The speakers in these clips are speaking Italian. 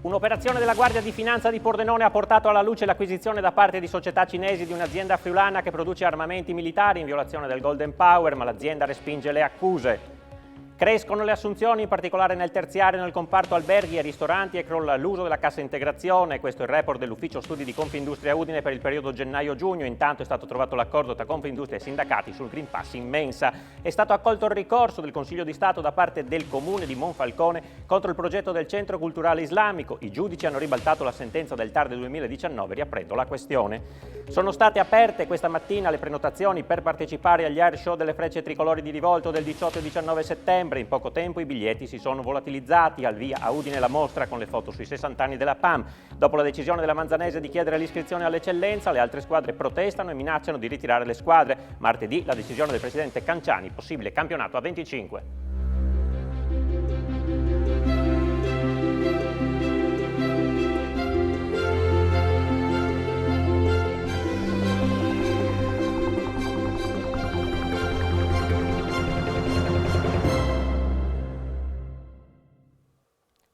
Un'operazione della Guardia di Finanza di Pordenone ha portato alla luce l'acquisizione da parte di società cinesi di un'azienda friulana che produce armamenti militari in violazione del Golden Power, ma l'azienda respinge le accuse. Crescono le assunzioni, in particolare nel terziario, nel comparto alberghi e ristoranti, e crolla l'uso della cassa integrazione. Questo è il report dell'ufficio studi di Confindustria Udine per il periodo gennaio-giugno. Intanto è stato trovato l'accordo tra Confindustria e sindacati sul Green Pass in mensa. È stato accolto il ricorso del Consiglio di Stato da parte del Comune di Monfalcone contro il progetto del Centro Culturale Islamico. I giudici hanno ribaltato la sentenza del TAR del 2019 riaprendo la questione. Sono state aperte questa mattina le prenotazioni per partecipare agli air show delle Frecce Tricolori di Rivolto del 18 e 19 settembre. In poco tempo i biglietti si sono volatilizzati. Al via a Udine la mostra con le foto sui 60 anni della PAM. Dopo la decisione della Manzanese di chiedere l'iscrizione all'eccellenza, le altre squadre protestano e minacciano di ritirare le squadre. Martedì la decisione del presidente Canciani, possibile campionato a 25.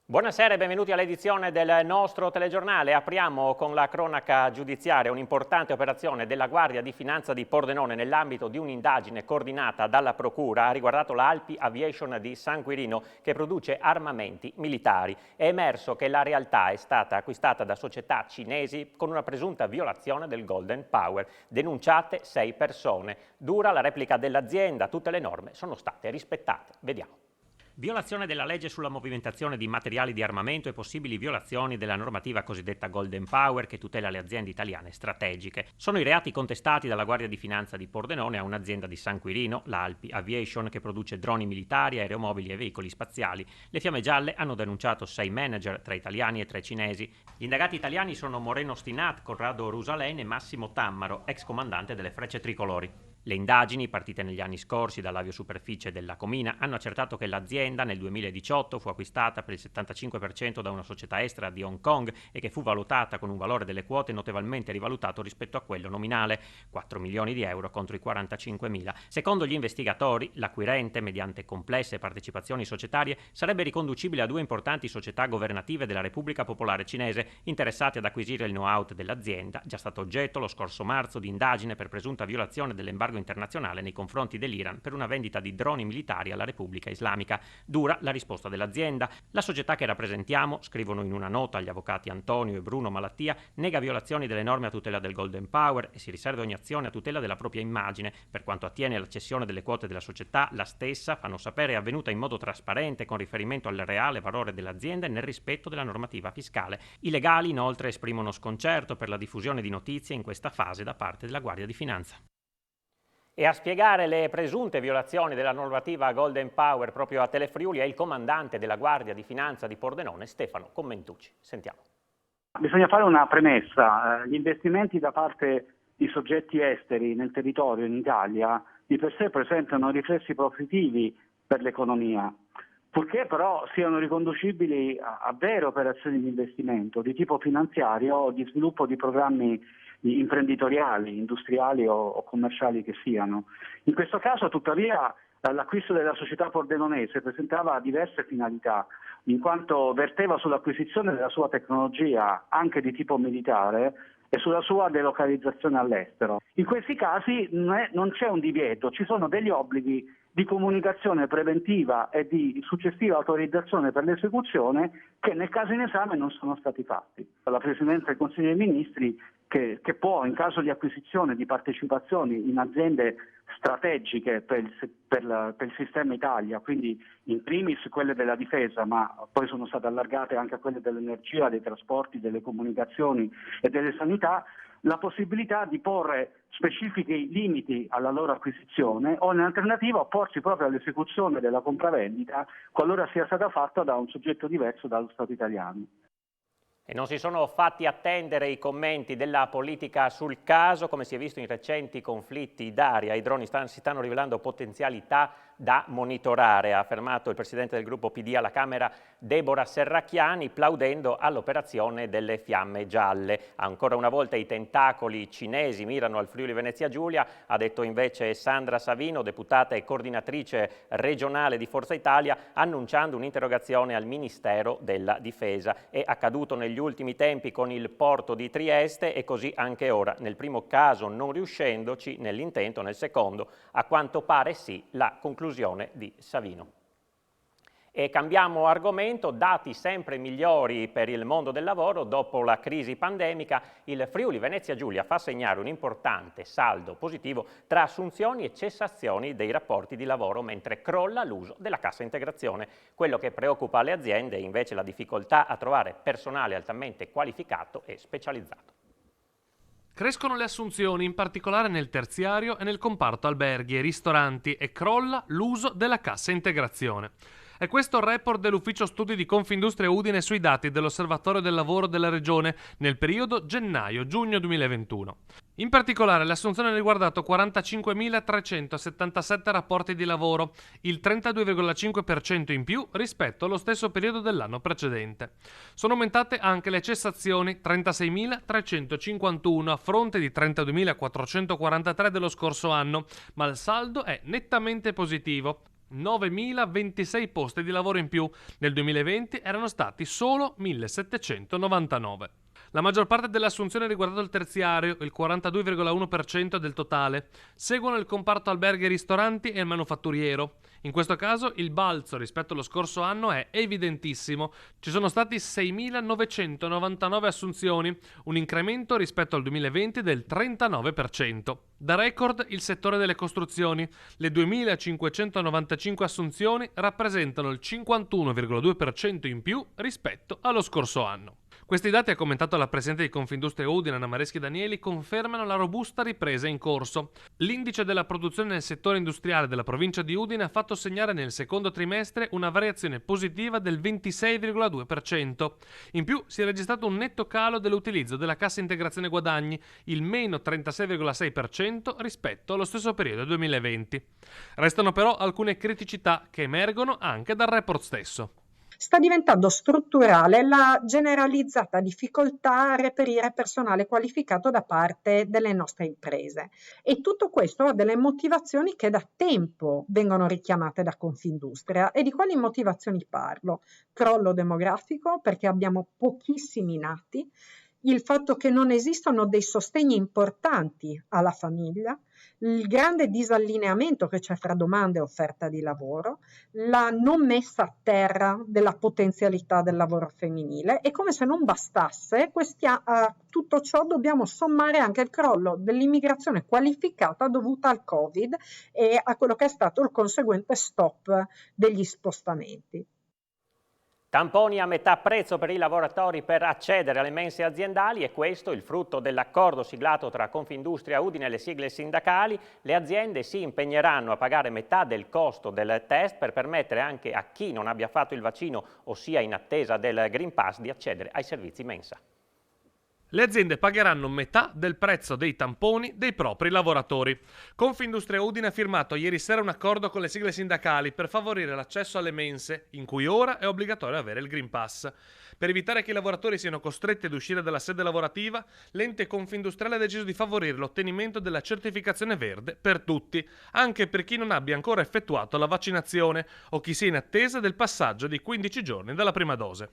Buonasera e benvenuti all'edizione del nostro telegiornale. Apriamo con la cronaca giudiziaria. Un'importante operazione della Guardia di Finanza di Pordenone nell'ambito di un'indagine coordinata dalla Procura ha riguardato la Alpi Aviation di San Quirino che produce armamenti militari. È emerso che la realtà è stata acquistata da società cinesi con una presunta violazione del Golden Power. Denunciate 6 persone. Dura la replica dell'azienda, tutte le norme sono state rispettate. Vediamo. Violazione della legge sulla movimentazione di materiali di armamento e possibili violazioni della normativa cosiddetta Golden Power che tutela le aziende italiane strategiche. Sono i reati contestati dalla Guardia di Finanza di Pordenone a un'azienda di San Quirino, la Alpi Aviation, che produce droni militari, aeromobili e veicoli spaziali. Le Fiamme Gialle hanno denunciato 6 manager, 3 italiani e 3 cinesi. Gli indagati italiani sono Moreno Stinat, Corrado Rusalen e Massimo Tammaro, ex comandante delle Frecce Tricolori. Le indagini, partite negli anni scorsi dall'aviosuperficie della Comina, hanno accertato che l'azienda nel 2018 fu acquistata per il 75% da una società estera di Hong Kong e che fu valutata con un valore delle quote notevolmente rivalutato rispetto a quello nominale, 4 milioni di euro contro i 45.000. Secondo gli investigatori, l'acquirente, mediante complesse partecipazioni societarie, sarebbe riconducibile a 2 importanti società governative della Repubblica Popolare Cinese interessate ad acquisire il know-how dell'azienda, già stato oggetto lo scorso marzo di indagine per presunta violazione dell'embargo internazionale nei confronti dell'Iran per una vendita di droni militari alla Repubblica Islamica. Dura la risposta dell'azienda. La società che rappresentiamo, scrivono in una nota gli avvocati Antonio e Bruno Malattia, nega violazioni delle norme a tutela del Golden Power e si riserva ogni azione a tutela della propria immagine. Per quanto attiene alla cessione delle quote della società, la stessa, fanno sapere, è avvenuta in modo trasparente con riferimento al reale valore dell'azienda e nel rispetto della normativa fiscale. I legali inoltre esprimono sconcerto per la diffusione di notizie in questa fase da parte della Guardia di Finanza. E a spiegare le presunte violazioni della normativa Golden Power proprio a Telefriuli è il comandante della Guardia di Finanza di Pordenone, Stefano Commentucci. Sentiamo. Bisogna fare una premessa. Gli investimenti da parte di soggetti esteri nel territorio in Italia di per sé presentano riflessi positivi per l'economia, purché però siano riconducibili a vere operazioni di investimento di tipo finanziario o di sviluppo di programmi imprenditoriali, industriali o commerciali che siano. In questo caso, tuttavia, l'acquisto della società pordenonese presentava diverse finalità, in quanto verteva sull'acquisizione della sua tecnologia anche di tipo militare e sulla sua delocalizzazione all'estero. In questi casi non c'è un divieto, ci sono degli obblighi di comunicazione preventiva e di successiva autorizzazione per l'esecuzione che nel caso in esame non sono stati fatti. La Presidenza del Consiglio dei Ministri che può, in caso di acquisizione di partecipazioni in aziende strategiche per il sistema Italia, quindi in primis quelle della difesa, ma poi sono state allargate anche a quelle dell'energia, dei trasporti, delle comunicazioni e delle sanità, la possibilità di porre specifici limiti alla loro acquisizione o in alternativa opporsi proprio all'esecuzione della compravendita qualora sia stata fatta da un soggetto diverso dallo Stato italiano. E non si sono fatti attendere i commenti della politica sul caso, come si è visto in recenti conflitti d'aria. I droni si stanno rivelando potenzialità da monitorare, ha affermato il presidente del gruppo PD alla Camera Deborah Serracchiani, plaudendo all'operazione delle fiamme gialle. Ancora una volta i tentacoli cinesi mirano al Friuli Venezia Giulia, ha detto invece Sandra Savino, deputata e coordinatrice regionale di Forza Italia, annunciando un'interrogazione al Ministero della Difesa. È accaduto negli ultimi tempi con il porto di Trieste e così anche ora. Nel primo caso non riuscendoci nell'intento, nel secondo a quanto pare sì, la conclusione di Savino. E cambiamo argomento, dati sempre migliori per il mondo del lavoro. Dopo la crisi pandemica, il Friuli Venezia Giulia fa segnare un importante saldo positivo tra assunzioni e cessazioni dei rapporti di lavoro, mentre crolla l'uso della cassa integrazione. Quello che preoccupa le aziende è invece la difficoltà a trovare personale altamente qualificato e specializzato. Crescono le assunzioni, in particolare nel terziario e nel comparto alberghi e ristoranti, e crolla l'uso della cassa integrazione. È questo il report dell'Ufficio Studi di Confindustria Udine sui dati dell'Osservatorio del Lavoro della Regione nel periodo gennaio-giugno 2021. In particolare l'assunzione ha riguardato 45.377 rapporti di lavoro, il 32,5% in più rispetto allo stesso periodo dell'anno precedente. Sono aumentate anche le cessazioni, 36.351 a fronte di 32.443 dello scorso anno, ma il saldo è nettamente positivo. 9.026 posti di lavoro in più, nel 2020 erano stati solo 1.799. La maggior parte delle assunzioni ha riguardato il terziario, il 42,1% del totale. Seguono il comparto alberghi e ristoranti e il manufatturiero. In questo caso il balzo rispetto allo scorso anno è evidentissimo. Ci sono stati 6.999 assunzioni, un incremento rispetto al 2020 del 39%. Da record il settore delle costruzioni. Le 2.595 assunzioni rappresentano il 51,2% in più rispetto allo scorso anno. Questi dati, ha commentato la presidente di Confindustria Udine Anna Mareschi Danieli, confermano la robusta ripresa in corso. L'indice della produzione nel settore industriale della provincia di Udine ha fatto segnare nel secondo trimestre una variazione positiva del 26,2%. In più si è registrato un netto calo dell'utilizzo della cassa integrazione guadagni, il meno 36,6% rispetto allo stesso periodo 2020. Restano però alcune criticità che emergono anche dal report stesso. Sta diventando strutturale la generalizzata difficoltà a reperire personale qualificato da parte delle nostre imprese, e tutto questo ha delle motivazioni che da tempo vengono richiamate da Confindustria. E di quali motivazioni parlo? Crollo demografico, perché abbiamo pochissimi nati, il fatto che non esistono dei sostegni importanti alla famiglia, il grande disallineamento che c'è fra domanda e offerta di lavoro, la non messa a terra della potenzialità del lavoro femminile, e come se non bastasse, a tutto ciò dobbiamo sommare anche il crollo dell'immigrazione qualificata dovuta al Covid e a quello che è stato il conseguente stop degli spostamenti. Tamponi a metà prezzo per i lavoratori per accedere alle mense aziendali, e questo il frutto dell'accordo siglato tra Confindustria Udine e le sigle sindacali. Le aziende si impegneranno a pagare metà del costo del test per permettere anche a chi non abbia fatto il vaccino o sia in attesa del Green Pass di accedere ai servizi mensa. Le aziende pagheranno metà del prezzo dei tamponi dei propri lavoratori. Confindustria Udine ha firmato ieri sera un accordo con le sigle sindacali per favorire l'accesso alle mense, in cui ora è obbligatorio avere il Green Pass. Per evitare che i lavoratori siano costretti ad uscire dalla sede lavorativa, l'ente Confindustriale ha deciso di favorire l'ottenimento della certificazione verde per tutti, anche per chi non abbia ancora effettuato la vaccinazione o chi sia in attesa del passaggio di 15 giorni dalla prima dose.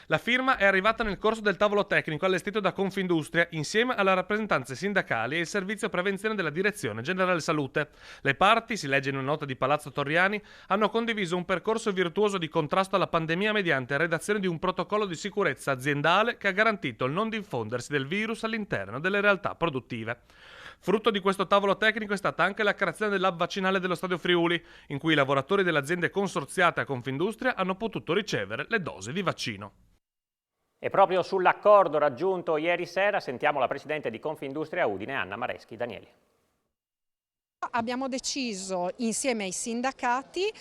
La firma è arrivata nel corso del tavolo tecnico allestito da Confindustria insieme alle rappresentanze sindacali e il servizio prevenzione della Direzione Generale Salute. Le parti, si legge in una nota di Palazzo Torriani, hanno condiviso un percorso virtuoso di contrasto alla pandemia mediante redazione di un protocollo di sicurezza aziendale che ha garantito il non diffondersi del virus all'interno delle realtà produttive. Frutto di questo tavolo tecnico è stata anche la creazione dell'hub vaccinale dello Stadio Friuli, in cui i lavoratori delle aziende consorziate a Confindustria hanno potuto ricevere le dosi di vaccino. E proprio sull'accordo raggiunto ieri sera sentiamo la presidente di Confindustria Udine, Anna Mareschi Danieli. Abbiamo deciso insieme ai sindacati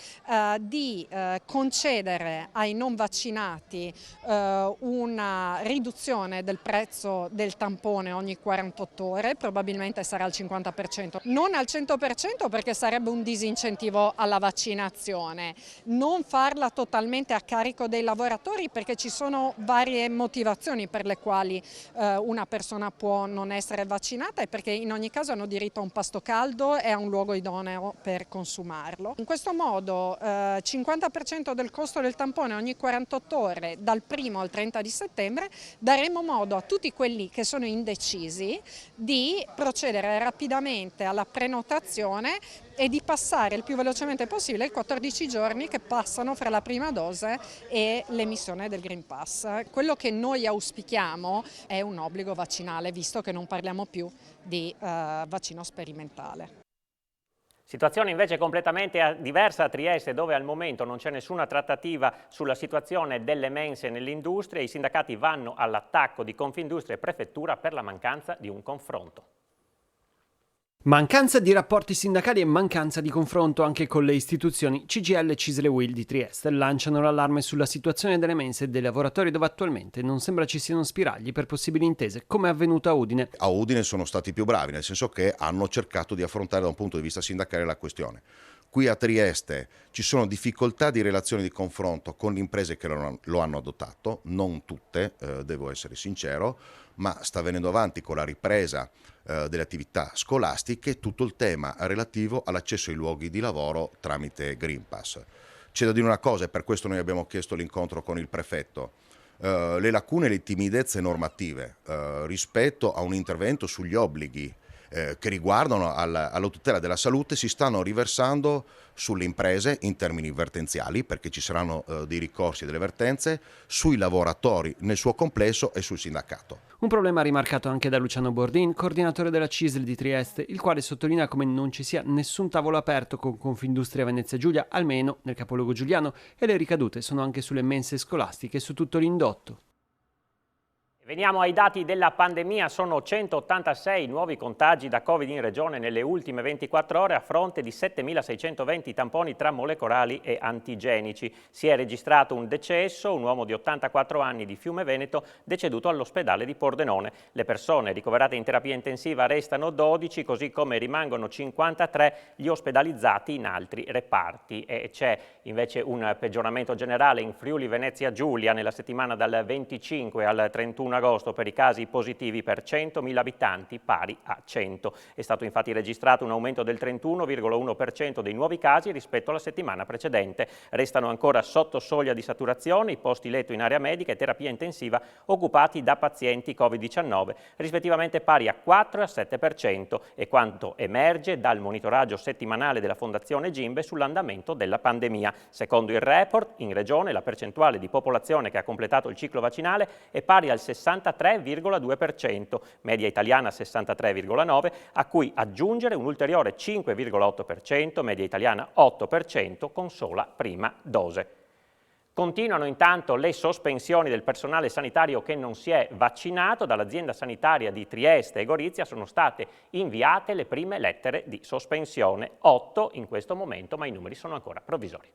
di concedere ai non vaccinati una riduzione del prezzo del tampone ogni 48 ore, probabilmente sarà al 50%, non al 100% perché sarebbe un disincentivo alla vaccinazione, non farla totalmente a carico dei lavoratori perché ci sono varie motivazioni per le quali una persona può non essere vaccinata e perché in ogni caso hanno diritto a un pasto caldo e a un luogo idoneo per consumarlo. In questo modo 50% del costo del tampone ogni 48 ore dal 1° al 30 di settembre daremo modo a tutti quelli che sono indecisi di procedere rapidamente alla prenotazione e di passare il più velocemente possibile i 14 giorni che passano fra la prima dose e l'emissione del Green Pass. Quello che noi auspichiamo è un obbligo vaccinale, visto che non parliamo più di vaccino sperimentale. Situazione invece completamente diversa a Trieste, dove al momento non c'è nessuna trattativa sulla situazione delle mense nell'industria. I sindacati vanno all'attacco di Confindustria e Prefettura per la mancanza di un confronto. Mancanza di rapporti sindacali e mancanza di confronto anche con le istituzioni. CGIL e Cisle Will di Trieste lanciano l'allarme sulla situazione delle mense e dei lavoratori, dove attualmente non sembra ci siano spiragli per possibili intese, come è avvenuto a Udine. A Udine sono stati più bravi, nel senso che hanno cercato di affrontare da un punto di vista sindacale la questione. Qui a Trieste ci sono difficoltà di relazione di confronto con le imprese che lo hanno adottato, non tutte, devo essere sincero, ma sta venendo avanti con la ripresa delle attività scolastiche tutto il tema relativo all'accesso ai luoghi di lavoro tramite Green Pass. C'è da dire una cosa, e per questo noi abbiamo chiesto l'incontro con il prefetto. Le lacune e le timidezze normative rispetto a un intervento sugli obblighi che riguardano alla tutela della salute si stanno riversando sulle imprese in termini vertenziali, perché ci saranno dei ricorsi e delle vertenze, sui lavoratori nel suo complesso e sul sindacato. Un problema rimarcato anche da Luciano Bordin, coordinatore della CISL di Trieste, il quale sottolinea come non ci sia nessun tavolo aperto con Confindustria Venezia Giulia, almeno nel capoluogo giuliano, e le ricadute sono anche sulle mense scolastiche e su tutto l'indotto. Veniamo ai dati della pandemia, sono 186 nuovi contagi da Covid in regione nelle ultime 24 ore a fronte di 7.620 tamponi tra molecolari e antigenici. Si è registrato un decesso, un uomo di 84 anni di Fiume Veneto, deceduto all'ospedale di Pordenone. Le persone ricoverate in terapia intensiva restano 12, così come rimangono 53 gli ospedalizzati in altri reparti. E c'è invece un peggioramento generale in Friuli Venezia Giulia nella settimana dal 25 al 31 agosto per i casi positivi per 100.000 abitanti, pari a 100. È stato infatti registrato un aumento del 31,1% dei nuovi casi rispetto alla settimana precedente. Restano ancora sotto soglia di saturazione i posti letto in area medica e terapia intensiva occupati da pazienti Covid-19, rispettivamente pari a 4 e a 7%, e quanto emerge dal monitoraggio settimanale della Fondazione Gimbe sull'andamento della pandemia. Secondo il report, in regione la percentuale di popolazione che ha completato il ciclo vaccinale è pari al 63,2%, media italiana 63,9%, a cui aggiungere un ulteriore 5,8%, media italiana 8%, con sola prima dose. Continuano intanto le sospensioni del personale sanitario che non si è vaccinato. Dall'azienda sanitaria di Trieste e Gorizia sono state inviate le prime lettere di sospensione, 8 in questo momento, ma i numeri sono ancora provvisori.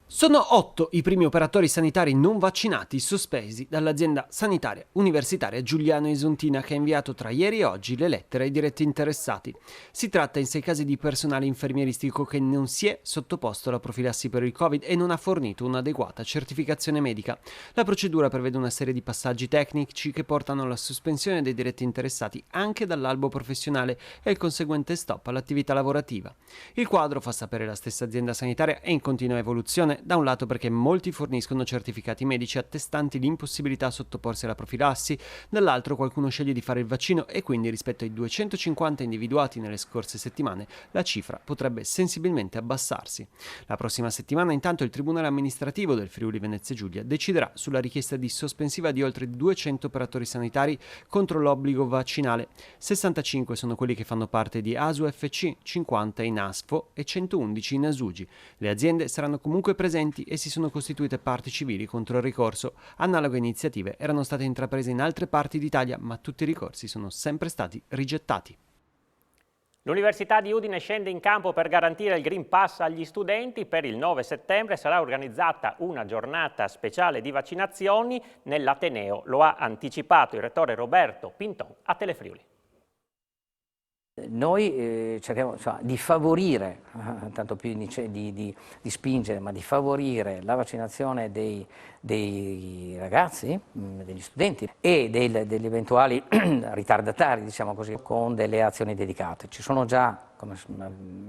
Sono 8 i primi operatori sanitari non vaccinati sospesi dall'azienda sanitaria universitaria Giuliano Isontina, che ha inviato tra ieri e oggi le lettere ai diretti interessati. Si tratta in 6 casi di personale infermieristico che non si è sottoposto alla profilassi per il Covid e non ha fornito un'adeguata certificazione medica. La procedura prevede una serie di passaggi tecnici che portano alla sospensione dei diretti interessati anche dall'albo professionale e il conseguente stop all'attività lavorativa. Il quadro, fa sapere la stessa azienda sanitaria, è in continua evoluzione, da un lato perché molti forniscono certificati medici attestanti l'impossibilità a sottoporsi alla profilassi, dall'altro qualcuno sceglie di fare il vaccino e quindi rispetto ai 250 individuati nelle scorse settimane la cifra potrebbe sensibilmente abbassarsi. La prossima settimana intanto il Tribunale amministrativo del Friuli Venezia Giulia deciderà sulla richiesta di sospensiva di oltre 200 operatori sanitari contro l'obbligo vaccinale. 65 sono quelli che fanno parte di ASU FC, 50 in ASFO e 111 in ASUGI. Le aziende saranno comunque presenti e si sono costituite parti civili contro il ricorso. Analoghe iniziative erano state intraprese in altre parti d'Italia, ma tutti i ricorsi sono sempre stati rigettati. L'Università di Udine scende in campo per garantire il Green Pass agli studenti. Per il 9 settembre sarà organizzata una giornata speciale di vaccinazioni nell'Ateneo. Lo ha anticipato il rettore Roberto Pinton a Telefriuli. Noi cerchiamo di favorire, tanto più di spingere, ma di favorire la vaccinazione dei ragazzi, degli studenti e degli eventuali ritardatari, diciamo così, con delle azioni dedicate. Ci sono già, come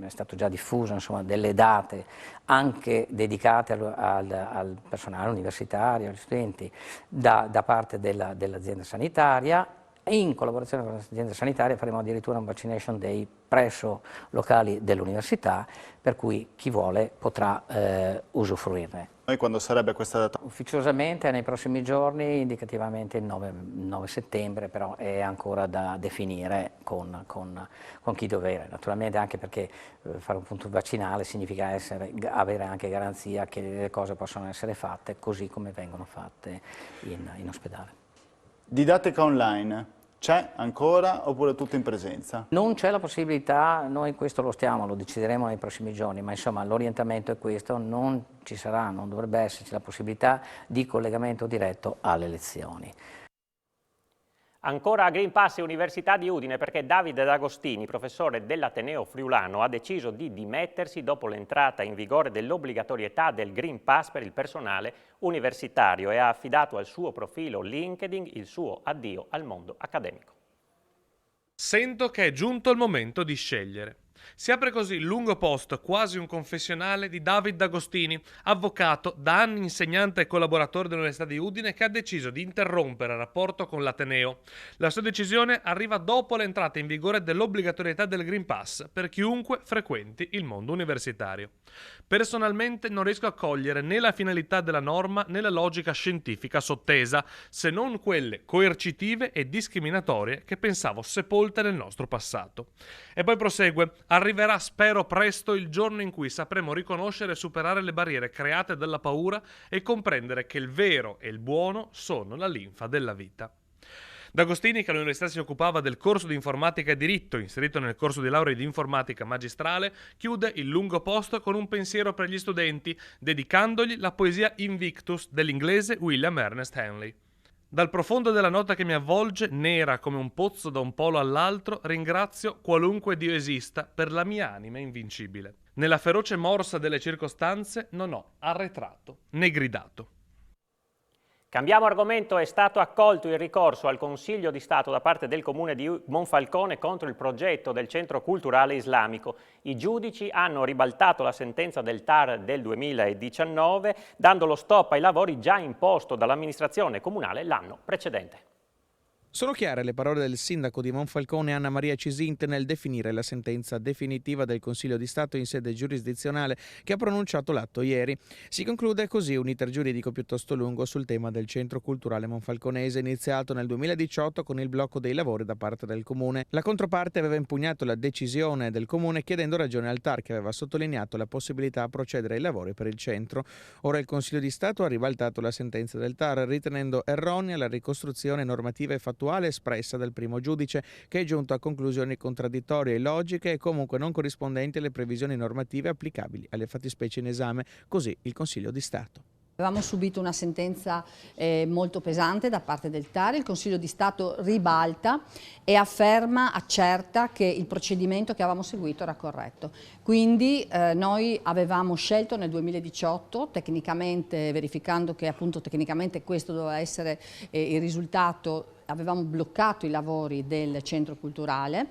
è stato già diffuso, insomma, delle date anche dedicate al personale universitario, agli studenti, da parte dell'azienda sanitaria. In collaborazione con l'azienda sanitaria faremo addirittura un vaccination day presso locali dell'università, per cui chi vuole potrà usufruirne. Noi quando sarebbe questa data? Ufficiosamente nei prossimi giorni, indicativamente il 9 settembre, però è ancora da definire con chi dovere. Naturalmente anche perché fare un punto vaccinale significa avere anche garanzia che le cose possono essere fatte così come vengono fatte in ospedale. Didattica online c'è ancora oppure tutto in presenza? Non c'è la possibilità, noi questo lo decideremo nei prossimi giorni, ma insomma l'orientamento è questo, non ci sarà, non dovrebbe esserci la possibilità di collegamento diretto alle lezioni. Ancora Green Pass e Università di Udine, perché Davide D'Agostini, professore dell'Ateneo Friulano, ha deciso di dimettersi dopo l'entrata in vigore dell'obbligatorietà del Green Pass per il personale universitario e ha affidato al suo profilo LinkedIn il suo addio al mondo accademico. Sento che è giunto il momento di scegliere. Si apre così il lungo post, quasi un confessionale, di David D'Agostini, avvocato, da anni insegnante e collaboratore dell'Università di Udine, che ha deciso di interrompere il rapporto con l'Ateneo. La sua decisione arriva dopo l'entrata in vigore dell'obbligatorietà del Green Pass per chiunque frequenti il mondo universitario. Personalmente non riesco a cogliere né la finalità della norma né la logica scientifica sottesa, se non quelle coercitive e discriminatorie che pensavo sepolte nel nostro passato. E poi prosegue: arriverà, spero, presto il giorno in cui sapremo riconoscere e superare le barriere create dalla paura e comprendere che il vero e il buono sono la linfa della vita. D'Agostini, che all'università si occupava del corso di informatica e diritto, inserito nel corso di laurea di informatica magistrale, chiude il lungo post con un pensiero per gli studenti, dedicandogli la poesia Invictus dell'inglese William Ernest Henley. Dal profondo della nota che mi avvolge, nera come un pozzo da un polo all'altro, ringrazio qualunque Dio esista per la mia anima invincibile. Nella feroce morsa delle circostanze non ho arretrato né gridato. Cambiamo argomento, è stato accolto il ricorso al Consiglio di Stato da parte del Comune di Monfalcone contro il progetto del Centro Culturale Islamico. I giudici hanno ribaltato la sentenza del TAR del 2019, dando lo stop ai lavori già imposto dall'amministrazione comunale l'anno precedente. Sono chiare le parole del sindaco di Monfalcone Anna Maria Cisint nel definire la sentenza definitiva del Consiglio di Stato in sede giurisdizionale che ha pronunciato l'atto ieri. Si conclude così un iter giuridico piuttosto lungo sul tema del centro culturale monfalconese iniziato nel 2018 con il blocco dei lavori da parte del Comune. La controparte aveva impugnato la decisione del Comune chiedendo ragione al TAR che aveva sottolineato la possibilità a procedere ai lavori per il centro. Ora il Consiglio di Stato ha ribaltato la sentenza del TAR ritenendo erronea la ricostruzione normativa e fattuale espressa dal primo giudice, che è giunto a conclusioni contraddittorie e illogiche e comunque non corrispondenti alle previsioni normative applicabili alle fattispecie in esame, così il Consiglio di Stato. Avevamo subito una sentenza molto pesante da parte del TAR, il Consiglio di Stato ribalta e accerta che il procedimento che avevamo seguito era corretto. Quindi noi avevamo scelto nel 2018, tecnicamente verificando che appunto tecnicamente questo doveva essere il risultato, avevamo bloccato i lavori del centro culturale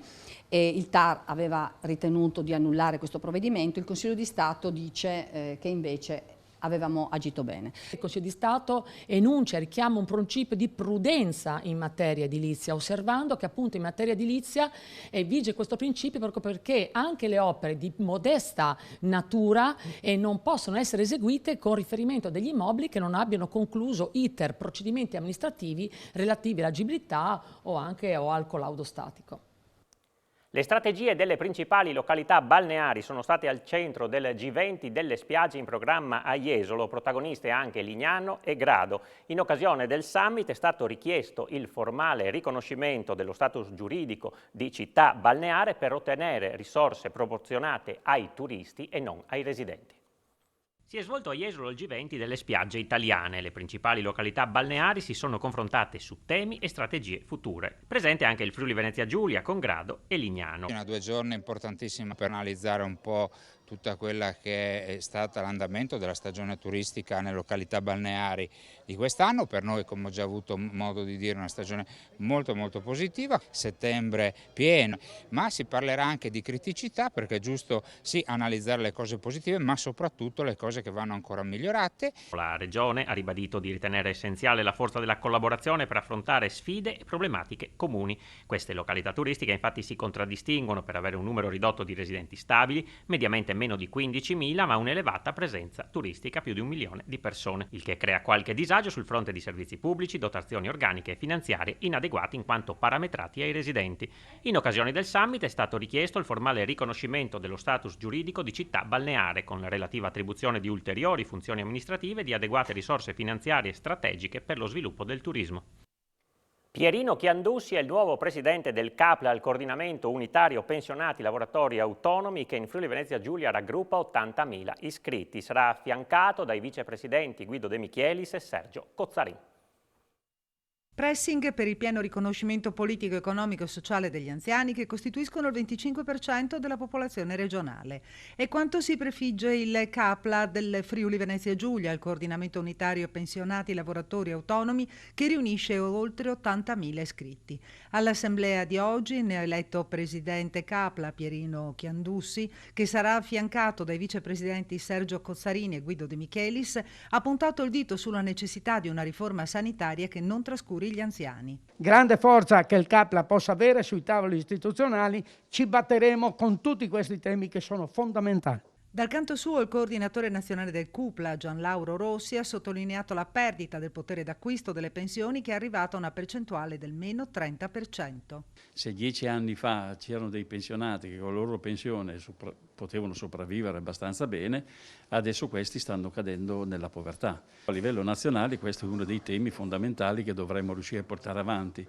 e il TAR aveva ritenuto di annullare questo provvedimento, il Consiglio di Stato dice che invece avevamo agito bene. Il Consiglio di Stato enuncia e richiama un principio di prudenza in materia edilizia, osservando che appunto in materia edilizia vige questo principio proprio perché anche le opere di modesta natura non possono essere eseguite con riferimento a degli immobili che non abbiano concluso iter, procedimenti amministrativi relativi all'agibilità o al collaudo statico. Le strategie delle principali località balneari sono state al centro del G20 delle spiagge in programma a Jesolo, protagoniste anche Lignano e Grado. In occasione del summit è stato richiesto il formale riconoscimento dello status giuridico di città balneare per ottenere risorse proporzionate ai turisti e non ai residenti. Si è svolto a Jesolo il G20 delle spiagge italiane. Le principali località balneari si sono confrontate su temi e strategie future. Presente anche il Friuli Venezia Giulia con Grado e Lignano. Una 2 giorni importantissima per analizzare un po' tutta quella che è stata l'andamento della stagione turistica nelle località balneari di quest'anno. Per noi, come ho già avuto modo di dire, una stagione molto positiva, settembre pieno, ma si parlerà anche di criticità, perché è giusto sì analizzare le cose positive, ma soprattutto le cose che vanno ancora migliorate. La Regione ha ribadito di ritenere essenziale la forza della collaborazione per affrontare sfide e problematiche comuni. Queste località turistiche infatti si contraddistinguono per avere un numero ridotto di residenti stabili, mediamente meno di 15.000, ma un'elevata presenza turistica, più di 1 milione di persone, il che crea qualche disagio sul fronte di servizi pubblici, dotazioni organiche e finanziarie inadeguate in quanto parametrati ai residenti. In occasione del summit è stato richiesto il formale riconoscimento dello status giuridico di città balneare, con relativa attribuzione di ulteriori funzioni amministrative e di adeguate risorse finanziarie strategiche per lo sviluppo del turismo. Pierino Chiandussi è il nuovo presidente del CAPLA, il coordinamento unitario pensionati lavoratori autonomi, che in Friuli Venezia Giulia raggruppa 80.000 iscritti. Sarà affiancato dai vicepresidenti Guido De Michelis e Sergio Cozzarin. Pressing per il pieno riconoscimento politico, economico e sociale degli anziani, che costituiscono il 25% della popolazione regionale. È quanto si prefigge il CAPLA del Friuli Venezia Giulia, il coordinamento unitario pensionati lavoratori autonomi, che riunisce oltre 80.000 iscritti. All'assemblea di oggi ne ha eletto presidente CAPLA Pierino Chiandussi, che sarà affiancato dai vicepresidenti Sergio Cozzarini e Guido De Michelis. Ha puntato il dito sulla necessità di una riforma sanitaria che non trascuri gli anziani. Grande forza che il CAPLA possa avere sui tavoli istituzionali, ci batteremo con tutti questi temi che sono fondamentali. Dal canto suo, il coordinatore nazionale del CUPLA, Gianlauro Rossi, ha sottolineato la perdita del potere d'acquisto delle pensioni, che è arrivata a una percentuale del meno 30%. Se 10 anni fa c'erano dei pensionati che con la loro pensione potevano sopravvivere abbastanza bene, adesso questi stanno cadendo nella povertà. A livello nazionale questo è uno dei temi fondamentali che dovremmo riuscire a portare avanti.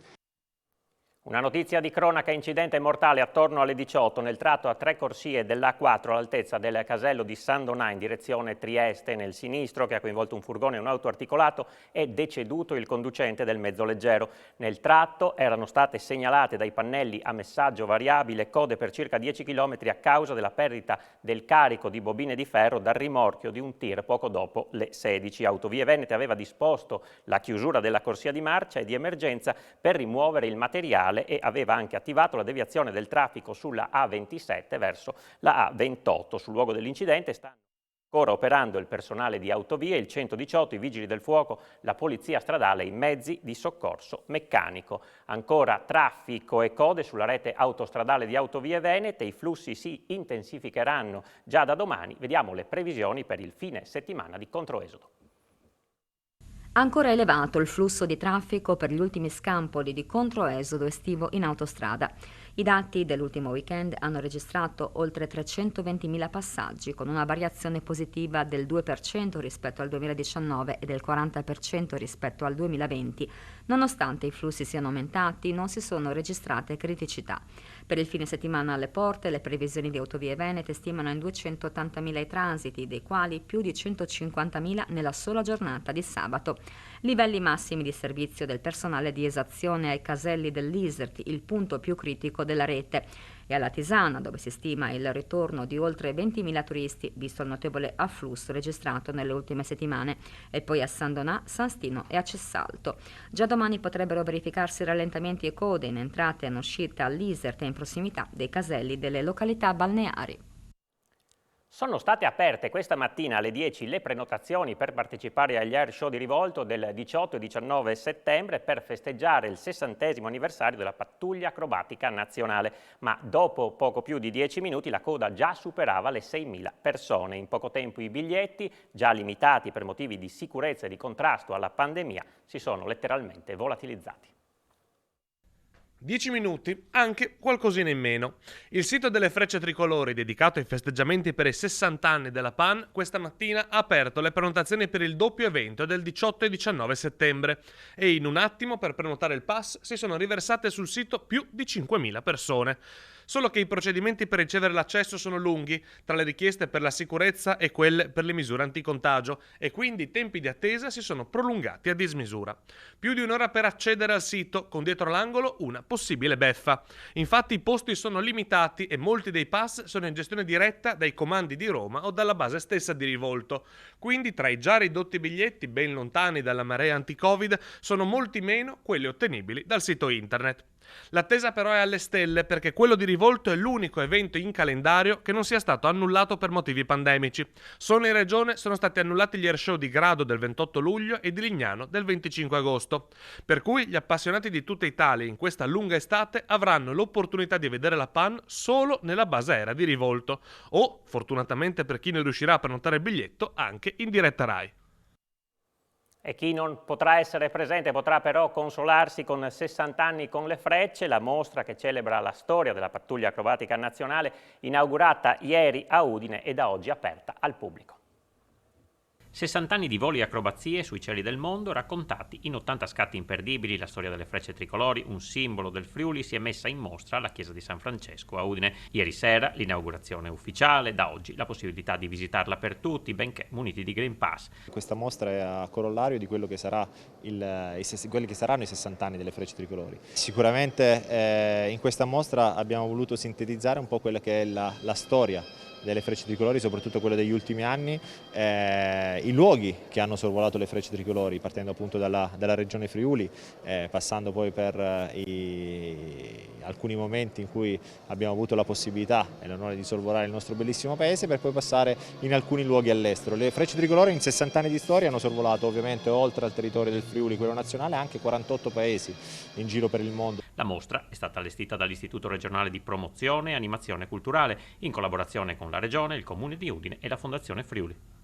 Una notizia di cronaca: incidente mortale attorno alle 18 nel tratto a 3 corsie dell'A4 all'altezza del casello di San Donà in direzione Trieste. Nel sinistro, che ha coinvolto un furgone e un auto articolato, è deceduto il conducente del mezzo leggero. Nel tratto erano state segnalate dai pannelli a messaggio variabile code per circa 10 km a causa della perdita del carico di bobine di ferro dal rimorchio di un tir poco dopo le 16. Autovie Venete aveva disposto la chiusura della corsia di marcia e di emergenza per rimuovere il materiale e aveva anche attivato la deviazione del traffico sulla A27 verso la A28. Sul luogo dell'incidente stanno ancora operando il personale di Autovie, il 118, i vigili del fuoco, la polizia stradale e i mezzi di soccorso meccanico. Ancora traffico e code sulla rete autostradale di Autovie Venete, i flussi si intensificheranno già da domani. Vediamo le previsioni per il fine settimana di controesodo. Ancora elevato il flusso di traffico per gli ultimi scampoli di controesodo estivo in autostrada. I dati dell'ultimo weekend hanno registrato oltre 320.000 passaggi, con una variazione positiva del 2% rispetto al 2019 e del 40% rispetto al 2020. Nonostante i flussi siano aumentati, non si sono registrate criticità. Per il fine settimana alle porte, le previsioni di Autovie Venete stimano in 280.000 i transiti, dei quali più di 150.000 nella sola giornata di sabato. Livelli massimi di servizio del personale di esazione ai caselli dell'Iserti, il punto più critico della rete, e alla Tisana, dove si stima il ritorno di oltre 20.000 turisti, visto il notevole afflusso registrato nelle ultime settimane, e poi a San Donà, San Stino e a Cessalto. Già domani potrebbero verificarsi rallentamenti e code in entrata e in uscita all'Iserti e in prossimità dei caselli delle località balneari. Sono state aperte questa mattina alle 10 le prenotazioni per partecipare agli air show di Rivolto del 18 e 19 settembre per festeggiare il 60° anniversario della pattuglia acrobatica nazionale, ma dopo poco più di 10 minuti la coda già superava le 6.000 persone. In poco tempo i biglietti, già limitati per motivi di sicurezza e di contrasto alla pandemia, si sono letteralmente volatilizzati. 10 minuti, anche qualcosina in meno. Il sito delle Frecce Tricolori, dedicato ai festeggiamenti per i 60 anni della PAN, questa mattina ha aperto le prenotazioni per il doppio evento del 18 e 19 settembre e in un attimo per prenotare il pass si sono riversate sul sito più di 5.000 persone. Solo che i procedimenti per ricevere l'accesso sono lunghi, tra le richieste per la sicurezza e quelle per le misure anticontagio, e quindi i tempi di attesa si sono prolungati a dismisura. Più di un'ora per accedere al sito, con dietro l'angolo una possibile beffa. Infatti i posti sono limitati e molti dei pass sono in gestione diretta dai comandi di Roma o dalla base stessa di Rivolto. Quindi tra i già ridotti biglietti, ben lontani dalla marea anti-Covid, sono molti meno quelli ottenibili dal sito internet. L'attesa però è alle stelle, perché quello di Rivolto è l'unico evento in calendario che non sia stato annullato per motivi pandemici. Solo in regione sono stati annullati gli air show di Grado del 28 luglio e di Lignano del 25 agosto. Per cui gli appassionati di tutta Italia in questa lunga estate avranno l'opportunità di vedere la PAN solo nella base aerea di Rivolto o, fortunatamente per chi non riuscirà a prenotare il biglietto, anche in diretta Rai. E chi non potrà essere presente potrà però consolarsi con 60 anni con le Frecce, la mostra che celebra la storia della pattuglia acrobatica nazionale, inaugurata ieri a Udine e da oggi aperta al pubblico. 60 anni di voli e acrobazie sui cieli del mondo, raccontati in 80 scatti imperdibili. La storia delle Frecce Tricolori, un simbolo del Friuli, si è messa in mostra alla chiesa di San Francesco a Udine. Ieri sera l'inaugurazione ufficiale, da oggi la possibilità di visitarla per tutti, benché muniti di Green Pass. Questa mostra è a corollario di quello che sarà quelli che saranno i 60 anni delle Frecce Tricolori. Sicuramente in questa mostra abbiamo voluto sintetizzare un po' quella che è la storia delle Frecce Tricolori, soprattutto quelle degli ultimi anni, i luoghi che hanno sorvolato le Frecce Tricolori, partendo appunto dalla regione Friuli, passando poi per alcuni momenti in cui abbiamo avuto la possibilità e l'onore di sorvolare il nostro bellissimo paese, per poi passare in alcuni luoghi all'estero. Le Frecce Tricolori in 60 anni di storia hanno sorvolato ovviamente oltre al territorio del Friuli, quello nazionale, anche 48 paesi in giro per il mondo. La mostra è stata allestita dall'Istituto regionale di promozione e animazione culturale in collaborazione con la Regione, il Comune di Udine e la Fondazione Friuli.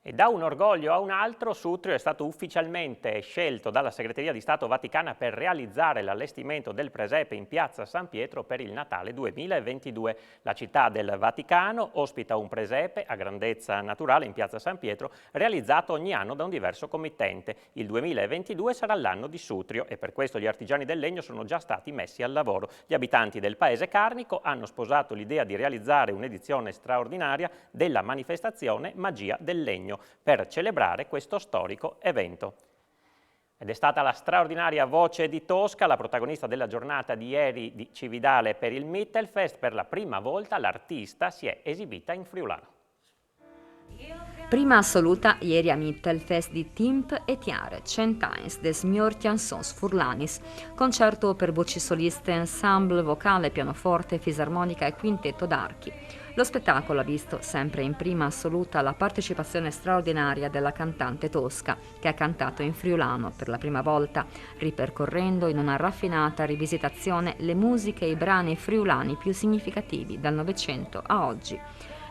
E da un orgoglio a un altro, Sutrio è stato ufficialmente scelto dalla Segreteria di Stato Vaticana per realizzare l'allestimento del presepe in piazza San Pietro per il Natale 2022. La città del Vaticano ospita un presepe a grandezza naturale in piazza San Pietro, realizzato ogni anno da un diverso committente. Il 2022 sarà l'anno di Sutrio e per questo gli artigiani del legno sono già stati messi al lavoro. Gli abitanti del paese carnico hanno sposato l'idea di realizzare un'edizione straordinaria della manifestazione Magia del Legno per celebrare questo storico evento. Ed è stata la straordinaria Voce di Tosca la protagonista della giornata di ieri di Cividale per il Mittelfest. Per la prima volta l'artista si è esibita in friulano. Prima assoluta ieri a Mittelfest di Timp e Tiare, Centains des Mjortiansons Furlanis, concerto per voci soliste, ensemble vocale, pianoforte, fisarmonica e quintetto d'archi. Lo spettacolo ha visto, sempre in prima assoluta, la partecipazione straordinaria della cantante tosca, che ha cantato in friulano per la prima volta, ripercorrendo in una raffinata rivisitazione le musiche e i brani friulani più significativi dal Novecento a oggi.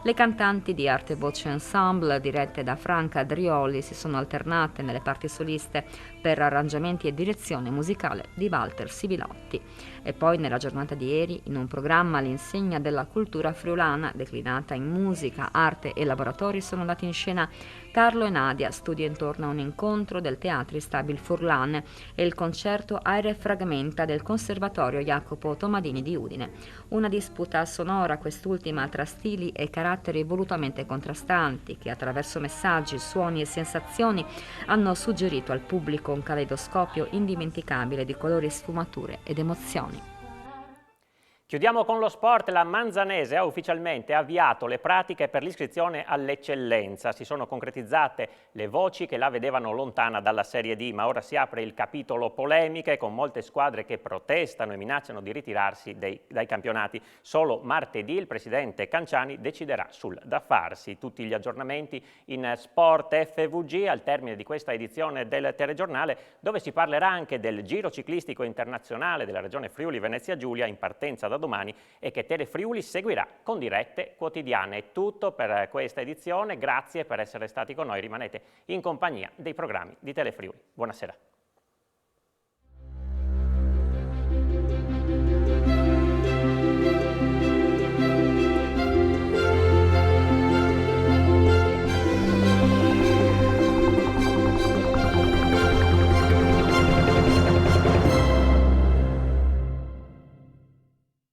Le cantanti di arte voce ensemble, dirette da Franca Adrioli, si sono alternate nelle parti soliste per arrangiamenti e direzione musicale di Walter Sibilotti. E poi nella giornata di ieri, in un programma all'insegna della cultura friulana, declinata in musica, arte e laboratori, sono andati in scena Carlo e Nadia, studio intorno a un incontro del Teatri Stabil Furlane e il concerto Aere Fragmenta del Conservatorio Jacopo Tomadini di Udine. Una disputa sonora, quest'ultima, tra stili e caratteri volutamente contrastanti che attraverso messaggi, suoni e sensazioni hanno suggerito al pubblico un caleidoscopio indimenticabile di colori, sfumature ed emozioni. Chiudiamo con lo sport. La Manzanese ha ufficialmente avviato le pratiche per l'iscrizione all'eccellenza. Si sono concretizzate le voci che la vedevano lontana dalla Serie D, ma ora si apre il capitolo polemiche con molte squadre che protestano e minacciano di ritirarsi dai campionati. Solo martedì il presidente Canciani deciderà sul da farsi. Tutti gli aggiornamenti in Sport FVG al termine di questa edizione del telegiornale, dove si parlerà anche del Giro ciclistico internazionale della regione Friuli Venezia Giulia in partenza da domani e che Telefriuli seguirà con dirette quotidiane. È tutto per questa edizione, grazie per essere stati con noi, rimanete in compagnia dei programmi di Telefriuli. Buonasera.